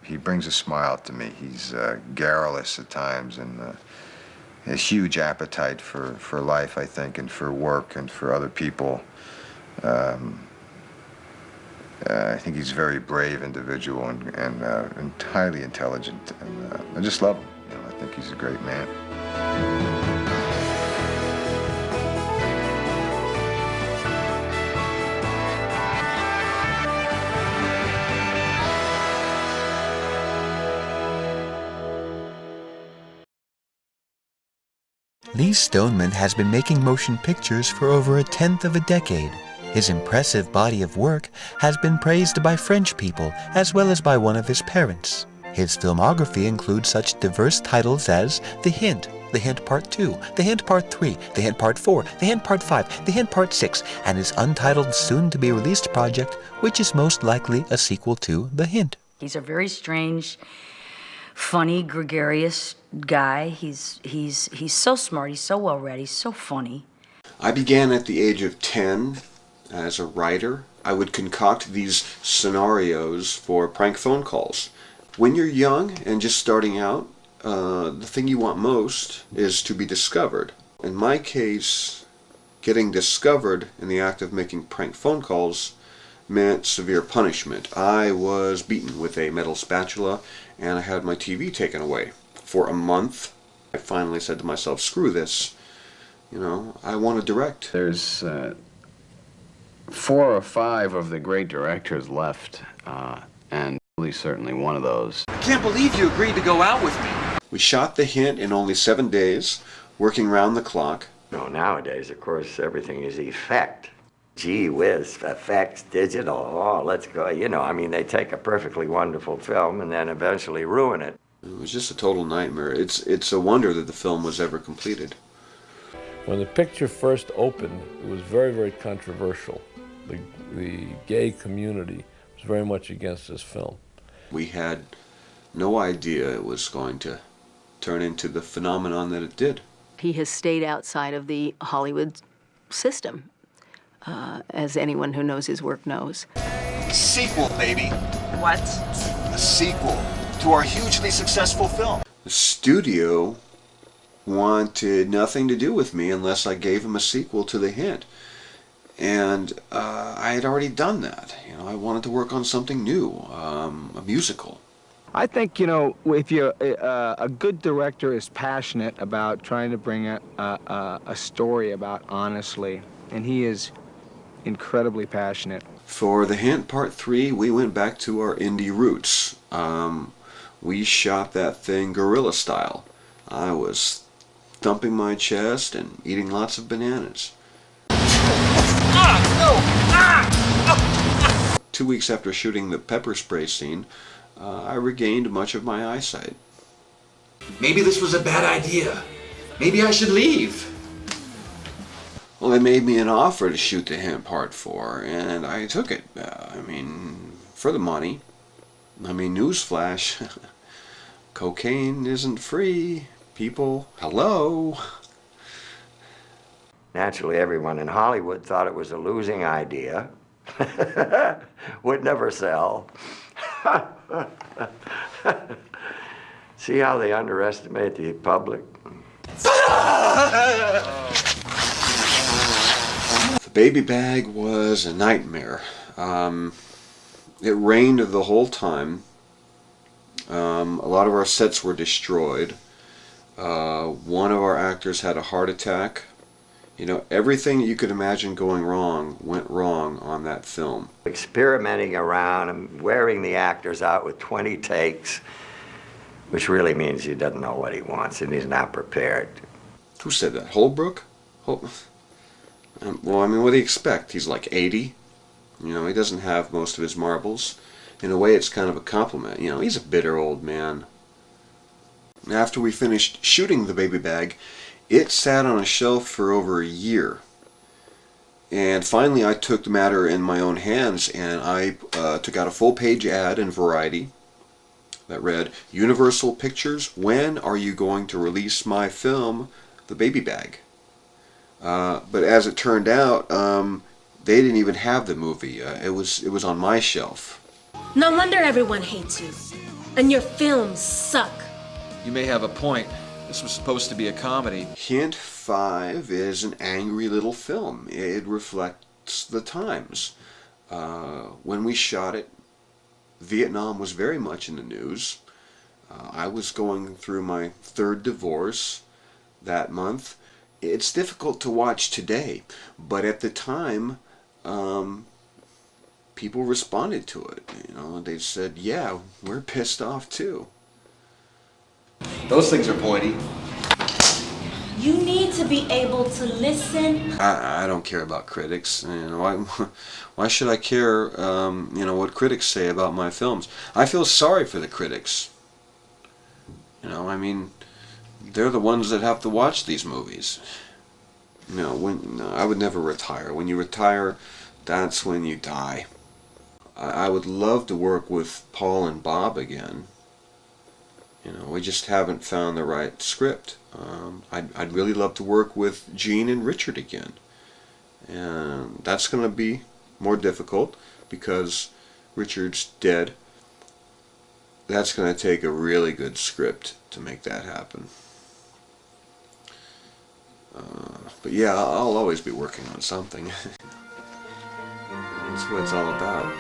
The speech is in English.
he brings a smile to me. He's garrulous at times and has huge appetite for life, I think, and for work and for other people. I think he's a very brave individual and highly intelligent, and I just love him. You know, I think he's a great man. Lee Stoneman has been making motion pictures for over a tenth of a decade. His impressive body of work has been praised by French people as well as by one of his parents. His filmography includes such diverse titles as The Hint Part 2, The Hint Part 3, The Hint Part 4, The Hint Part 5, The Hint Part 6, and his untitled soon-to-be-released project, which is most likely a sequel to The Hint. He's a very strange, funny, gregarious guy. He's so smart, he's so well-read, he's so funny. I began at the age of 10 as a writer. I would concoct these scenarios for prank phone calls. When you're young and just starting out, the thing you want most is to be discovered. In my case, getting discovered in the act of making prank phone calls meant severe punishment. I was beaten with a metal spatula and I had my TV taken away. For a month, I finally said to myself, screw this. You know, I want to direct. There's 4 or 5 of the great directors left, and Lee's certainly one of those. I can't believe you agreed to go out with me. We shot The Hint in only 7 days, working round the clock. No, nowadays, of course, everything is effect. Gee whiz, effects, digital, oh, let's go. You know, I mean, they take a perfectly wonderful film and then eventually ruin it. It was just a total nightmare. It's a wonder that the film was ever completed. When the picture first opened, it was very, very controversial. The gay community was very much against this film. We had no idea it was going to turn into the phenomenon that it did. He has stayed outside of the Hollywood system, as anyone who knows his work knows. Sequel, baby. What? A sequel to our hugely successful film. The studio wanted nothing to do with me unless I gave him a sequel to The Hint. And I had already done that. You know, I wanted to work on something new, a musical. I think, you know, if you're a good director is passionate about trying to bring a story about honestly, and he is incredibly passionate. For The Hint Part 3, we went back to our indie roots. We shot that thing guerrilla style. I was thumping my chest and eating lots of bananas. 2 weeks after shooting the pepper spray scene, I regained much of my eyesight. Maybe this was a bad idea. Maybe I should leave. Well, they made me an offer to shoot The Hint Part 4, and I took it. I mean, for the money. I mean, newsflash. Cocaine isn't free. People, hello. Naturally, everyone in Hollywood thought it was a losing idea. Would never sell. See how they underestimate the public? The baby bag was a nightmare. It rained the whole time. A lot of our sets were destroyed. One of our actors had a heart attack. You know, everything you could imagine going wrong went wrong on that film. Experimenting around and wearing the actors out with 20 takes, which really means he doesn't know what he wants and he's not prepared. Who said that? Holbrook? Well, I mean, what do you expect? He's like 80. You know, he doesn't have most of his marbles. In a way, it's kind of a compliment. You know, he's a bitter old man. After we finished shooting the baby bag, it sat on a shelf for over a year. And finally I took the matter in my own hands and I took out a full-page ad in Variety that read, "Universal Pictures, when are you going to release my film, The Baby Bag?" But as it turned out, they didn't even have the movie. It was on my shelf. No wonder everyone hates you. And your films suck. You may have a point. This was supposed to be a comedy. Hint 5 is an angry little film. It reflects the times. When we shot it, Vietnam was very much in the news. I was going through my 3rd divorce that month. It's difficult to watch today, but at the time, people responded to it. You know, they said, "Yeah, we're pissed off too." Those things are pointy. You need to be able to listen. I don't care about critics. You know, why should I care? You know, what critics say about my films. I feel sorry for the critics. You know, I mean, they're the ones that have to watch these movies. You know, I would never retire. When you retire, that's when you die. I would love to work with Paul and Bob again. You know, we just haven't found the right script. I'd really love to work with Gene and Richard again. And that's going to be more difficult because Richard's dead. That's going to take a really good script to make that happen. But yeah, I'll always be working on something. That's what it's all about.